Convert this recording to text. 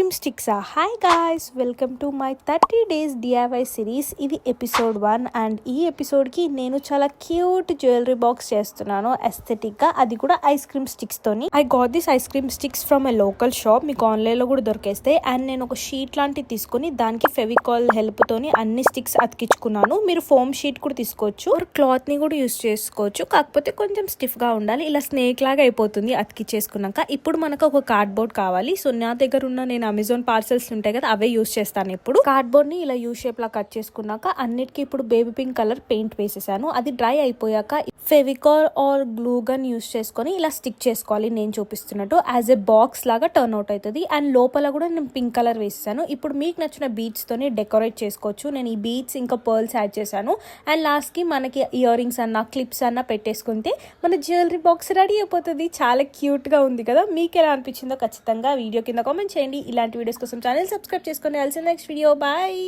Cream స్టిక్సా. Hi guys, welcome to my 30 days DIY series. ఇది episode 1 and ఈ ఎపిసోడ్కి నేను చాలా క్యూట్ జ్యువెలరీ బాక్స్ చేస్తున్నాను ఎస్థెటిక్గా, అది కూడా ఐస్ క్రీమ్ స్టిక్స్తోని. I got this ice cream sticks from a local shop, మీకు ఆన్లైన్లో కూడా దొరికేస్తాయి. అండ్ నేను ఒక షీట్ లాంటివి తీసుకొని దానికి ఫెవికాల్ హెల్ప్తోని అన్ని స్టిక్స్ అతికించుకున్నాను. మీరు ఫోమ్ షీట్ కూడా తీసుకోవచ్చు, క్లాత్ని కూడా యూస్ చేసుకోవచ్చు, కాకపోతే కొంచెం స్టిఫ్గా ఉండాలి. ఇలా స్నేక్ లాగా అయిపోతుంది అతికించేసుకున్నాక. ఇప్పుడు మనకు ఒక కార్డ్బోర్డ్ కావాలి. సో నా దగ్గర ఉన్న నేను అమెజాన్ పార్సల్స్ ఉంటాయి కదా, అవే యూస్ చేస్తాను. ఇప్పుడు కార్డ్బోర్డ్ ని ఇలా యూ షేప్ లా కట్ చేసుకున్నాక అన్నిటికీ ఇప్పుడు బేబీ పింక్ కలర్ పెయింట్ వేసేసాను. అది డ్రై అయిపోయాక Fevicol or glue gun use చేసుకొని ఇలా స్టిక్ చేసుకోవాలి, నేను చూపిస్తున్నట్టు. యాజ్ ఎ బాక్స్ లాగా టర్న్ అవుట్ అవుతుంది. అండ్ లోపల కూడా నేను పింక్ కలర్ వేసాను. ఇప్పుడు మీకు నచ్చిన బీడ్స్ తోని డెకరేట్ చేసుకోవచ్చు. నేను ఈ బీడ్స్ ఇంకా పర్ల్స్ యాడ్ చేశాను. అండ్ లాస్ట్ కి మనకి ఇయర్ రింగ్స్ అన్న క్లిప్స్ అన్న పెట్టేసుకుంటే మన జ్యువెలరీ బాక్స్ రెడీ అయిపోతుంది. చాలా క్యూట్ గా ఉంది కదా. మీకు ఎలా అనిపించిందో ఖచ్చితంగా వీడియో కింద కామెంట్ చేయండి. ఇలాంటి వీడియోస్ కోసం ఛానల్ సబ్స్క్రైబ్ చేసుకొని నెక్స్ట్ వీడియో. బాయ్.